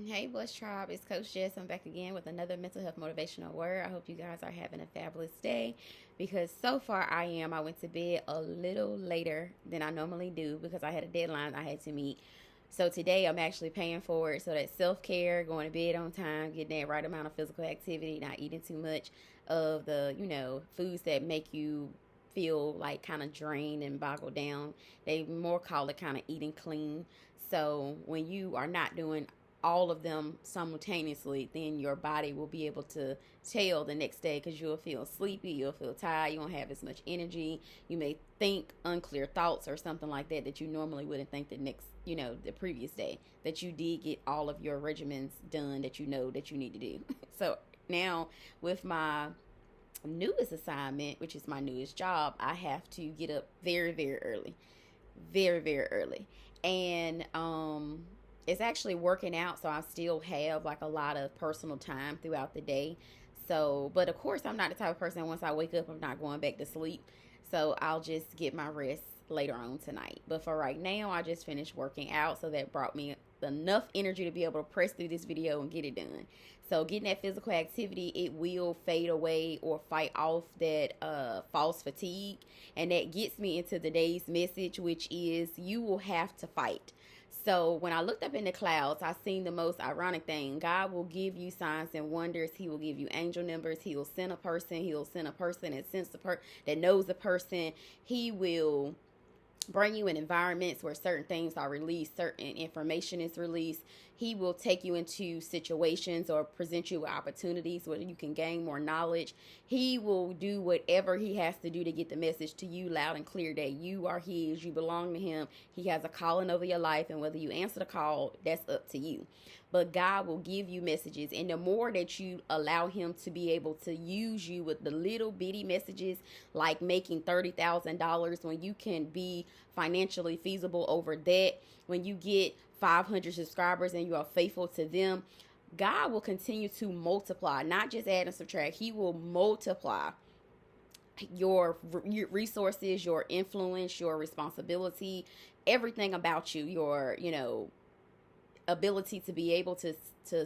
Hey, Blessed Tribe, it's Coach Jess. I'm back again with another mental health motivational word. I hope you guys are having a fabulous day because so far I am. I went to bed a little later than I normally do because I had a deadline I had to meet. So today I'm actually paying for it. So that self-care, going to bed on time, getting that right amount of physical activity, not eating too much of the, foods that make you feel like kind of drained and boggled down. They more call it kind of eating clean. So when you are not doing all of them simultaneously, then your body will be able to tell the next day because you'll feel sleepy, you'll feel tired, you won't have as much energy. You may think unclear thoughts or something like that that you normally wouldn't think the next, the previous day, that you did get all of your regimens done that you know that you need to do. So now with my newest assignment, which is my newest job, I have to get up very, very early. Very, very early. And it's actually working out, so I still have like a lot of personal time throughout the day. So, but of course, I'm not the type of person once I wake up, I'm not going back to sleep. So I'll just get my rest later on tonight. But for right now, I just finished working out, so that brought me enough energy to be able to press through this video and get it done. So getting that physical activity, it will fade away or fight off that false fatigue. And that gets me into today's message, which is you will have to fight. So when I looked up in the clouds, I seen the most ironic thing. God will give you signs and wonders. He will give you angel numbers. He will send a person. He will send a person that knows the person. He will bring you in environments where certain things are released, certain information is released. He will take you into situations or present you with opportunities where you can gain more knowledge. He will do whatever he has to do to get the message to you loud and clear that you are his, you belong to him. He has a calling over your life, and whether you answer the call, that's up to you. But God will give you messages, and the more that you allow him to be able to use you with the little bitty messages, like making $30,000 when you can be financially feasible over that, when you get 500 subscribers and you are faithful to them, God will continue to multiply, not just add and subtract. He will multiply your resources, your influence, your responsibility, everything about you, your, ability to be able to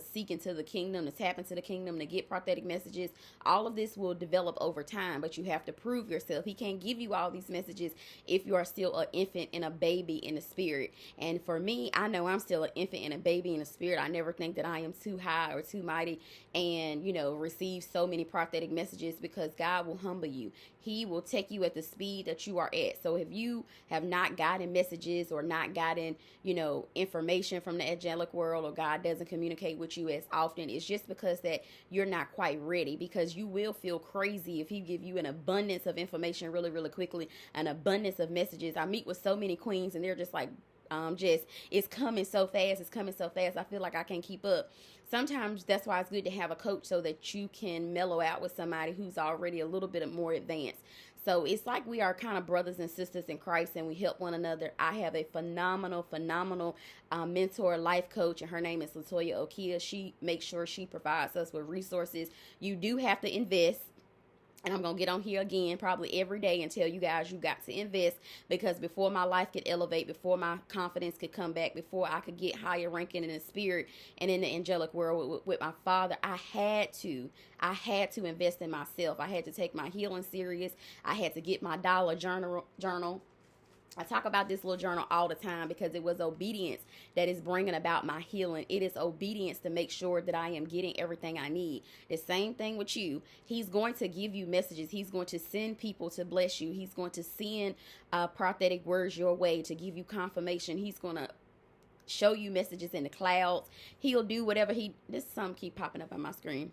seek into the kingdom, to tap into the kingdom, to get prophetic messages. All of this will develop over time, but you have to prove yourself. He can't give you all these messages if you are still an infant and a baby in the spirit. And for me, I know I'm still an infant and a baby in the spirit. I never think that I am too high or too mighty and, receive so many prophetic messages, because God will humble you. He will take you at the speed that you are at. So if you have not gotten messages or not gotten, information from the angelic world, or God doesn't communicate with you as often, it's just because that you're not quite ready, because you will feel crazy if he give you an abundance of information really, really quickly, an abundance of messages. I meet with so many queens and they're just like, it's coming so fast. It's coming so fast. I feel like I can't keep up. Sometimes that's why it's good to have a coach, so that you can mellow out with somebody who's already a little bit more advanced. So it's like we are kind of brothers and sisters in Christ, and we help one another. I have a phenomenal mentor, life coach, and her name is Latoya Okia. She makes sure she provides us with resources. You do have to invest. And I'm going to get on here again probably every day and tell you guys you got to invest, because before my life could elevate, before my confidence could come back, before I could get higher ranking in the spirit and in the angelic world with my Father, I had to invest in myself. I had to take my healing serious. I had to get my dollar journal. I talk about this little journal all the time because it was obedience that is bringing about my healing. It is obedience to make sure that I am getting everything I need. The same thing with you. He's going to give you messages. He's going to send people to bless you. He's going to send prophetic words your way to give you confirmation. He's going to show you messages in the clouds. He'll do whatever this some keep popping up on my screen.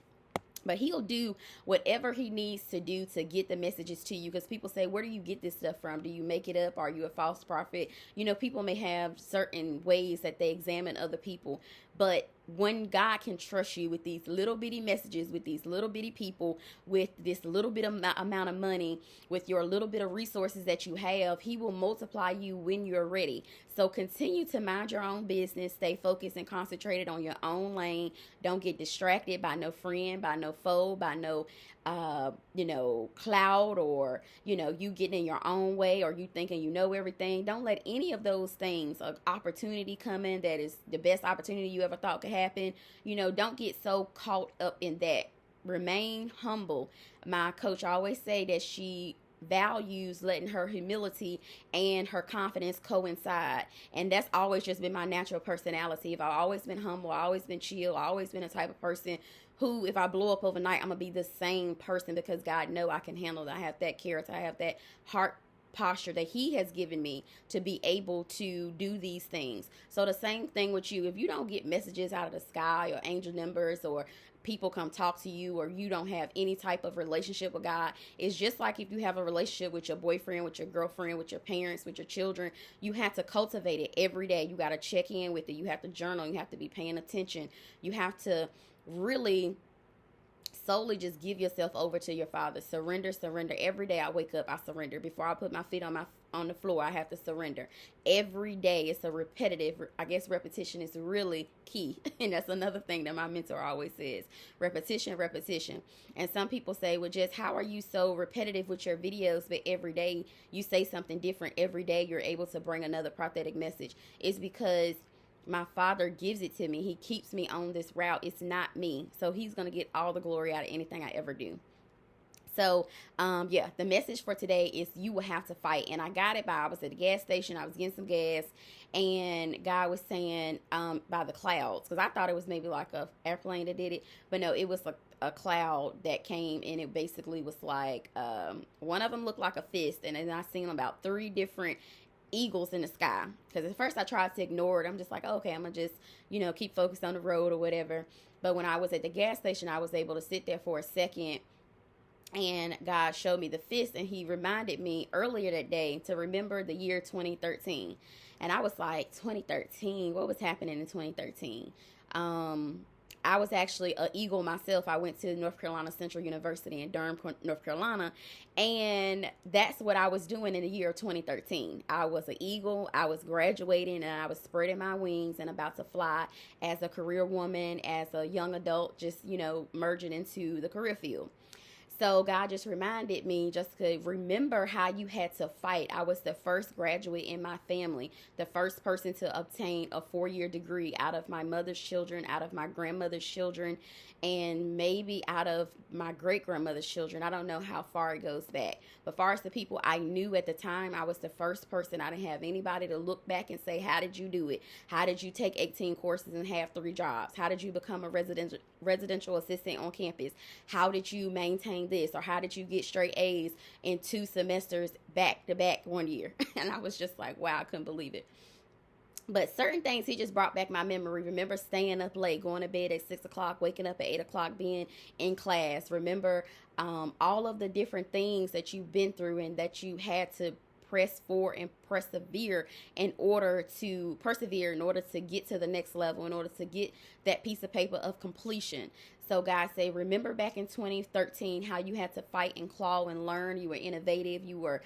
But he'll do whatever he needs to do to get the messages to you. Because people say, where do you get this stuff from? Do you make it up? Are you a false prophet? People may have certain ways that they examine other people. But when God can trust you with these little bitty messages, with these little bitty people, with this little bit of amount of money, with your little bit of resources that you have, he will multiply you when you're ready. So continue to mind your own business. Stay focused and concentrated on your own lane. Don't get distracted by no friend, by no foe, by no cloud, or, you getting in your own way, or you thinking you know everything. Don't let any of those things, an opportunity come in that is the best opportunity you ever thought could happen. Don't get so caught up in that. Remain humble. My coach always say that she values letting her humility and her confidence coincide, and that's always just been my natural personality. I've always been humble, I've always been chill, I've always been a type of person who, if I blow up overnight, I'm gonna be the same person, because God know I can handle it. I have that character, I have that heart posture that he has given me to be able to do these things. So the same thing with you. If you don't get messages out of the sky, or angel numbers, or people come talk to you, or you don't have any type of relationship with God, it's just like if you have a relationship with your boyfriend, with your girlfriend, with your parents, with your children. You have to cultivate it every day. You got to check in with it. You have to journal. You have to be paying attention. You have to really solely just give yourself over to your Father. Surrender. Every day I wake up, I surrender. Before I put my feet on the floor, I have to surrender. Every day it's a repetitive, I guess repetition is really key. And that's another thing that my mentor always says. Repetition. And some people say, well, Jess, how are you so repetitive with your videos, but every day you say something different? Every day you're able to bring another prophetic message. It's because my Father gives it to me. He keeps me on this route. It's not me. So he's going to get all the glory out of anything I ever do. So, the message for today is you will have to fight. And I got it I was at the gas station. I was getting some gas. And God was saying by the clouds. Because I thought it was maybe like a airplane that did it. But no, it was a cloud that came. And it basically was like, one of them looked like a fist. And then I seen about 3 different eagles in the sky. Because at first I tried to ignore it. I'm just like, oh, okay, I'm gonna just keep focused on the road or whatever. But when I was at the gas station, I was able to sit there for a second, and God showed me the fist, and he reminded me earlier that day to remember the year 2013. And I was like, 2013, what was happening in 2013? I was actually an eagle myself. I went to North Carolina Central University in Durham, North Carolina, and that's what I was doing in the year of 2013. I was an eagle. I was graduating, and I was spreading my wings and about to fly as a career woman, as a young adult, just, merging into the career field. So God just reminded me just to remember how you had to fight. I was the first graduate in my family, the first person to obtain a 4-year degree out of my mother's children, out of my grandmother's children, and maybe out of my great-grandmother's children. I don't know how far it goes back. But far as the people I knew at the time, I was the first person. I didn't have anybody to look back and say, how did you do it? How did you take 18 courses and have 3 jobs? How did you become a residential assistant on campus? How did you maintain this? Or how did you get straight A's in 2 semesters back to back one year? And I was just like, wow, I couldn't believe it. But certain things he just brought back my memory. Remember staying up late, going to bed at 6 o'clock, waking up at 8 o'clock, being in class. Remember all of the different things that you've been through and that you had to press for and persevere in order to get to the next level, in order to get that piece of paper of completion. So God said, remember back in 2013 how you had to fight and claw and learn. You were innovative. You were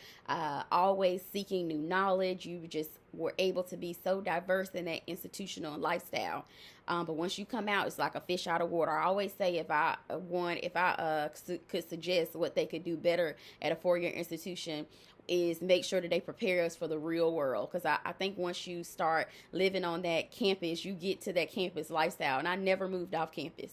always seeking new knowledge. You just were able to be so diverse in that institutional lifestyle. But once you come out, it's like a fish out of water. I always say if I could suggest what they could do better at a 4-year institution is make sure that they prepare us for the real world. Because I think once you start living on that campus, you get to that campus lifestyle. And I never moved off campus.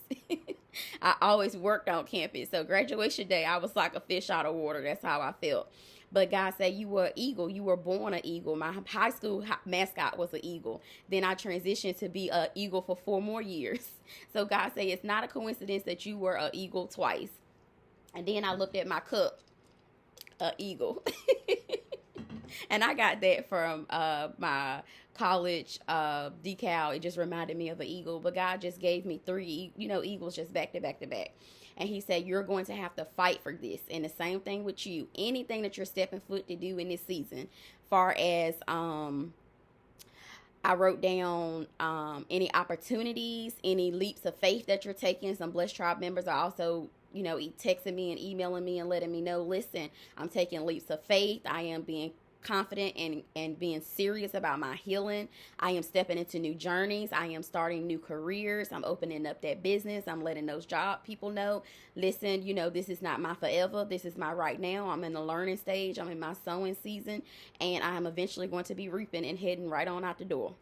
I always worked on campus. So graduation day, I was like a fish out of water. That's how I felt. But God said you were an eagle. You were born an eagle. My high school mascot was an eagle. Then I transitioned to be an eagle for 4 more years. So God said it's not a coincidence that you were an eagle twice. And then I looked at my cup. Eagle. And I got that from my college decal. It just reminded me of an eagle. But God just gave me 3 eagles just back to back to back. And he said you're going to have to fight for this. And the same thing with you. Anything that you're stepping foot to do in this season, far as I wrote down any opportunities, any leaps of faith that you're taking. Some Blessed Tribe members are also texting me and emailing me and letting me know, listen, I'm taking leaps of faith. I am being confident and being serious about my healing. I am stepping into new journeys. I am starting new careers. I'm opening up that business. I'm letting those job people know, listen, this is not my forever. This is my right now. I'm in the learning stage. I'm in my sowing season, and I am eventually going to be reaping and heading right on out the door.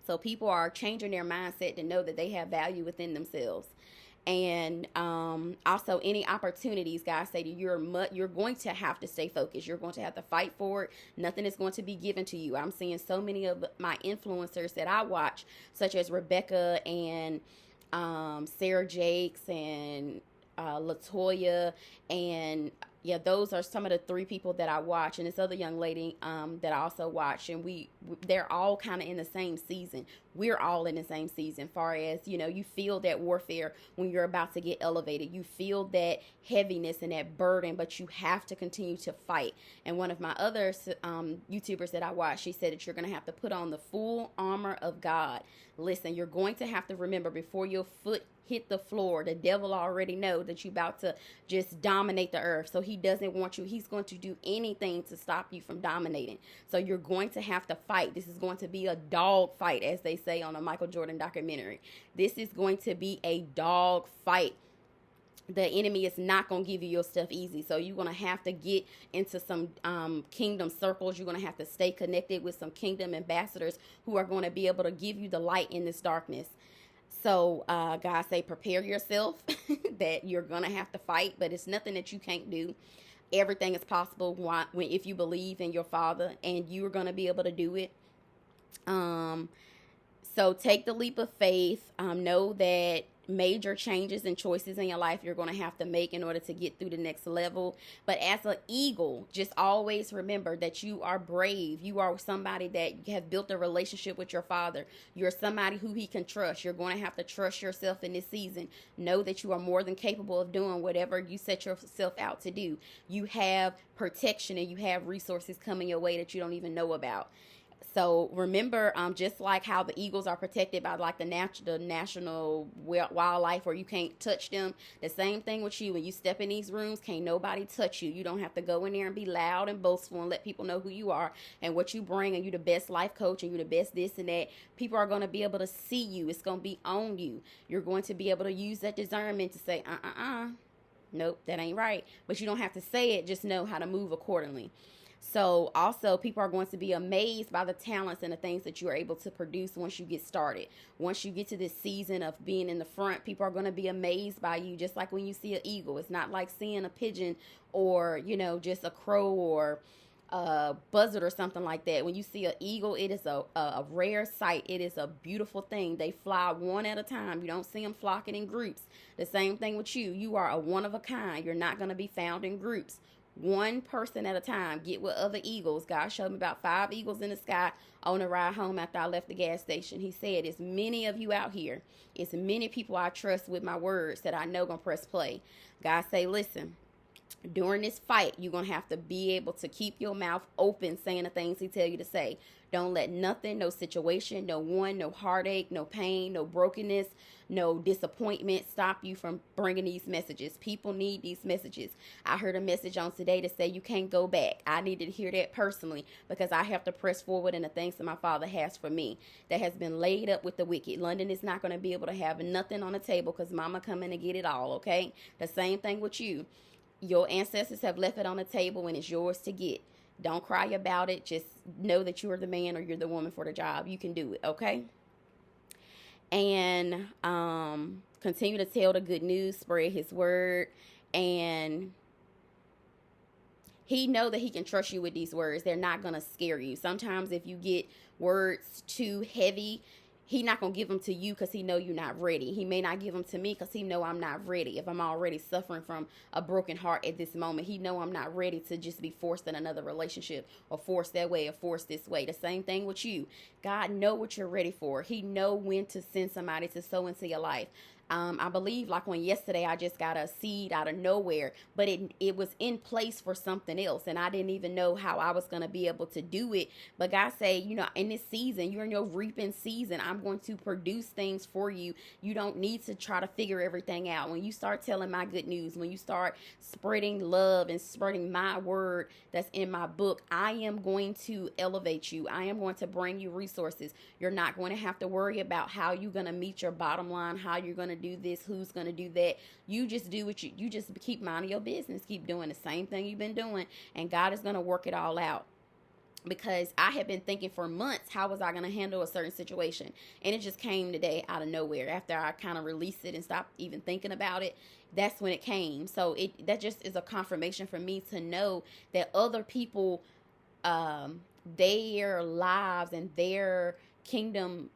So people are changing their mindset to know that they have value within themselves. And also any opportunities, guys say that you're going to have to stay focused. You're going to have to fight for it. Nothing is going to be given to you. I'm seeing so many of my influencers that I watch, such as Rebecca and Sarah Jakes and Latoya, and yeah, those are some of the three people that I watch, and this other young lady that I also watch, and they're all kind of in the same season. We're all in the same season, far as, you know, you feel that warfare when you're about to get elevated. You feel that heaviness and that burden, but you have to continue to fight. And one of my other YouTubers that I watch, she said that you're going to have to put on the full armor of God. Listen, you're going to have to remember, before your foot hit the floor, the devil already know that you're about to just dominate the earth. So he doesn't want you. He's going to do anything to stop you from dominating. So you're going to have to fight. This is going to be a dog fight, as they say on a Michael Jordan documentary. This is going to be a dog fight. The enemy is not going to give you your stuff easy. So you're going to have to get into some kingdom circles. You're going to have to stay connected with some kingdom ambassadors who are going to be able to give you the light in this darkness. So God say, prepare yourself that you're going to have to fight, but it's nothing that you can't do. Everything is possible if you believe in your Father, and you're going to be able to do it. So take the leap of faith. Know that major changes and choices in your life you're going to have to make in order to get through the next level. But as an eagle, just always remember that you are brave. You are somebody that you have built a relationship with your Father. You're somebody who he can trust. You're going to have to trust yourself in this season. Know that you are more than capable of doing whatever you set yourself out to do. You have protection and you have resources coming your way that you don't even know about. So remember, just like how the eagles are protected by like the national wildlife, where you can't touch them, the same thing with you. When you step in these rooms, can't nobody touch you. You don't have to go in there and be loud and boastful and let people know who you are and what you bring, and you the best life coach and you the best this and that. People are going to be able to see you. It's going to be on you. You're going to be able to use that discernment to say, nope, that ain't right. But you don't have to say it. Just know how to move accordingly. So also, people are going to be amazed by the talents and the things that you are able to produce once you get started. Once you get to this season of being in the front, people are going to be amazed by you, just like when you see an eagle. It's not like seeing a pigeon or, you know, just a crow or a buzzard or something like that. When you see an eagle, it is a rare sight. It is a beautiful thing. They fly one at a time. You don't see them flocking in groups. The same thing with you. You are a one of a kind. You're not going to be found in groups. One person at a time. Get with other eagles. God showed me about 5 eagles in the sky on the ride home after I left the gas station. He said, it's many of you out here. It's many people I trust with my words that I know gonna press play. God say, listen, during this fight, you're going to have to be able to keep your mouth open saying the things he tell you to say. Don't let nothing, no situation, no heartache, no pain, no brokenness, no disappointment stop you from bringing these messages. People need these messages. I heard a message on today to say you can't go back. I needed to hear that personally because I have to press forward in the things that my Father has for me that has been laid up with the wicked. London is not going to be able to have nothing on the table because mama coming to get it all, okay? The same thing with you. Your ancestors have left it on the table and it's yours to get. Don't cry about it. Just know that you are the man or you're the woman for the job. You can do it, okay? And continue to tell the good news, spread his word, and he know that he can trust you with these words. They're not going to scare you. Sometimes if you get words too heavy, he not going to give them to you because he know you're not ready. He may not give them to me because he know I'm not ready. If I'm already suffering from a broken heart at this moment, he know I'm not ready to just be forced in another relationship or forced that way or forced this way. The same thing with you. God know what you're ready for. He know when to send somebody to sow into your life. I believe like on yesterday, I just got a seed out of nowhere, but it was in place for something else. And I didn't even know how I was going to be able to do it. But God say, you know, in this season, you're in your reaping season. I'm going to produce things for you. You don't need to try to figure everything out. When you start telling my good news, when you start spreading love and spreading my word that's in my book, I am going to elevate you. I am going to bring you resources. You're not going to have to worry about how you're going to meet your bottom line, how you're going to do this, who's going to do that. You just do what you just keep minding your business. Keep doing the same thing you've been doing, and God is going to work it all out. because I had been thinking for months, how was I going to handle a certain situation? And it just came today out of nowhere. After I kind of released it and stopped even thinking about it, that's when it came. So that just is a confirmation for me to know that other people, their lives and their kingdom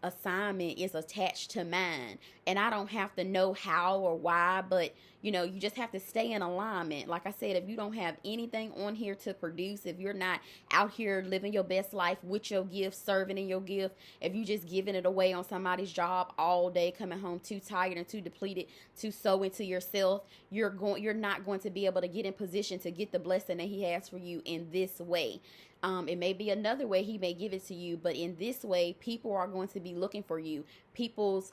assignment is attached to mine, and I don't have to know how or why, but you just have to stay in alignment. Like I said, if you don't have anything on here to produce, if you're not out here living your best life with your gift, serving in your gift, if you just giving it away on somebody's job all day, coming home too tired and too depleted to sow into yourself, you're not going to be able to get in position to get the blessing that he has for you in this way. It may be another way he may give it to you, but in this way, people are going to be looking for you. People's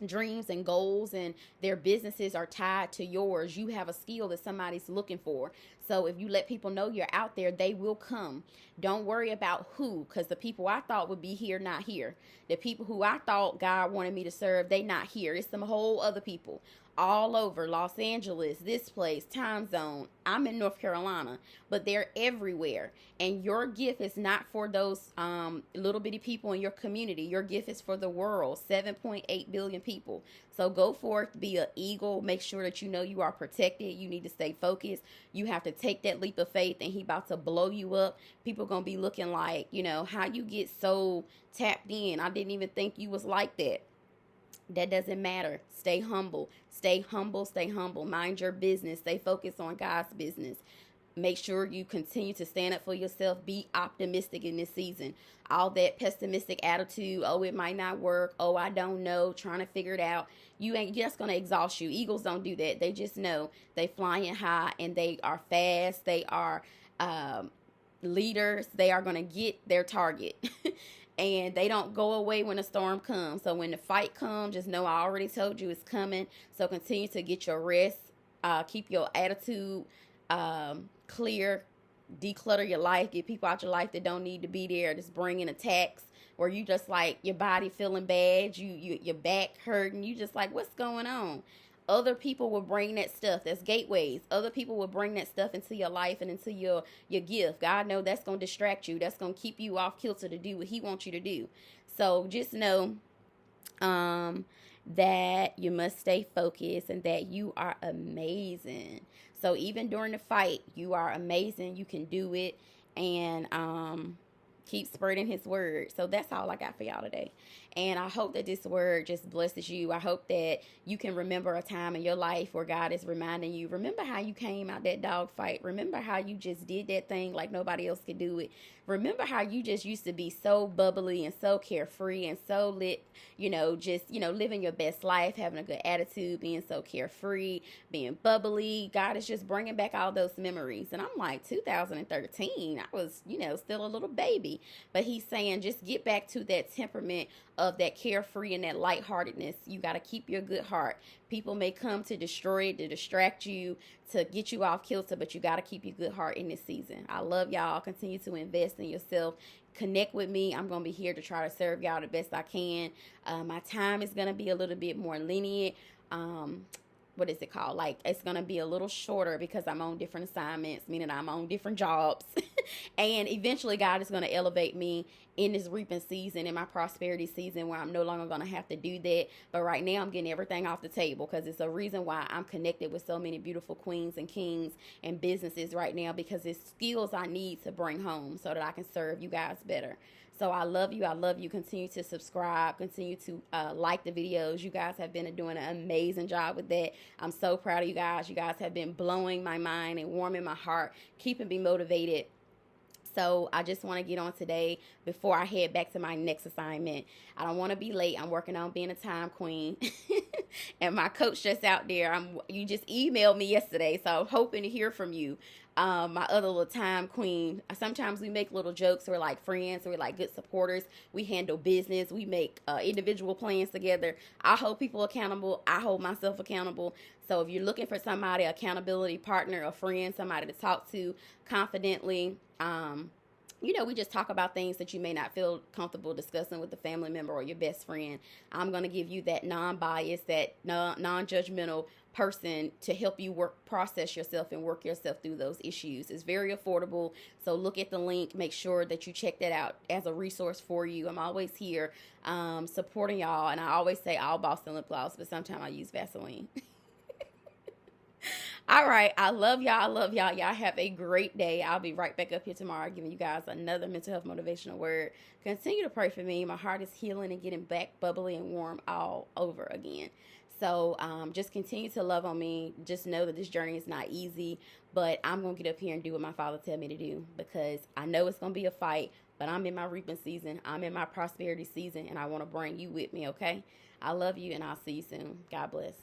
dreams and goals and their businesses are tied to yours. You have a skill that somebody's looking for. So if you let people know you're out there, they will come. Don't worry about who, because the people I thought would be here, not here. The people who I thought God wanted me to serve, they not here. It's some whole other people all over Los Angeles, this place, time zone. I'm in North Carolina, but they're everywhere. And your gift is not for those little bitty people in your community. Your gift is for the world, 7.8 billion people. So go forth, be an eagle. Make sure that you know you are protected. You need to stay focused. You have to take that leap of faith, and he about to blow you up. People going to be looking like, how you get so tapped in. I didn't even think you was like that. That doesn't matter. Stay humble. Stay humble. Stay humble. Mind your business. Stay focused on God's business. Make sure you continue to stand up for yourself. Be optimistic in this season. All that pessimistic attitude, oh, it might not work, oh, I don't know, trying to figure it out, just going to exhaust you. Eagles don't do that. They just know. They flying high, and they are fast. They are leaders. They are going to get their target. And they don't go away when a storm comes. So when the fight comes, just know I already told you it's coming. So continue to get your rest. Keep your attitude clear. Declutter your life. Get people out your life that don't need to be there. Just bring in attacks where you just like your body feeling bad. Your back hurting. You just like, what's going on? Other people will bring that stuff. That's gateways. Other people will bring that stuff into your life and into your gift. God knows that's going to distract you. That's going to keep you off kilter to do what he wants you to do. So just know that you must stay focused and that you are amazing. So even during the fight, you are amazing. You can do it. And keep spreading his word. So that's all I got for y'all today. And I hope that this word just blesses you. I hope that you can remember a time in your life where God is reminding you, remember how you came out that dog fight. Remember how you just did that thing like nobody else could do it. Remember how you just used to be so bubbly and so carefree and so lit, living your best life, having a good attitude, being so carefree, being bubbly. God is just bringing back all those memories. And I'm like, 2013, I was, still a little baby. But he's saying just get back to that temperament of that carefree and that lightheartedness. You got to keep your good heart. People may come to destroy it, to distract you, to get you off kilter, but you got to keep your good heart in this season. I love y'all. Continue to invest in yourself. Connect with me. I'm going to be here to try to serve y'all the best I can. My time is going to be a little bit more lenient. What is it called? Like, it's going to be a little shorter because I'm on different assignments, meaning I'm on different jobs. And eventually God is going to elevate me in this reaping season, in my prosperity season, where I'm no longer going to have to do that. But right now I'm getting everything off the table because it's a reason why I'm connected with so many beautiful queens and kings and businesses right now, because it's skills I need to bring home so that I can serve you guys better. So I love you. I love you. Continue to subscribe. Continue to like the videos. You guys have been doing an amazing job with that. I'm so proud of you guys. You guys have been blowing my mind and warming my heart, keeping me motivated. So I just want to get on today before I head back to my next assignment. I don't want to be late. I'm working on being a time queen. And my coach just out there. You just emailed me yesterday, so I'm hoping to hear from you. My other little time queen. Sometimes we make little jokes. We're like friends. We're like good supporters. We handle business. We make individual plans together. I hold people accountable. I hold myself accountable. So if you're looking for somebody, accountability partner, a friend, somebody to talk to confidently, we just talk about things that you may not feel comfortable discussing with a family member or your best friend. I'm going to give you that non-biased, that non-judgmental person to help you process yourself and work yourself through those issues. It's very affordable. So look at the link. Make sure that you check that out as a resource for you. I'm always here supporting y'all. And I always say all Boston lip gloss, but sometimes I use Vaseline. All right. I love y'all. I love y'all. Y'all have a great day. I'll be right back up here tomorrow giving you guys another mental health motivational word. Continue to pray for me. My heart is healing and getting back bubbly and warm all over again. So just continue to love on me. Just know that this journey is not easy, but I'm going to get up here and do what my Father tell me to do, because I know it's going to be a fight, but I'm in my reaping season. I'm in my prosperity season, and I want to bring you with me, okay? I love you, and I'll see you soon. God bless.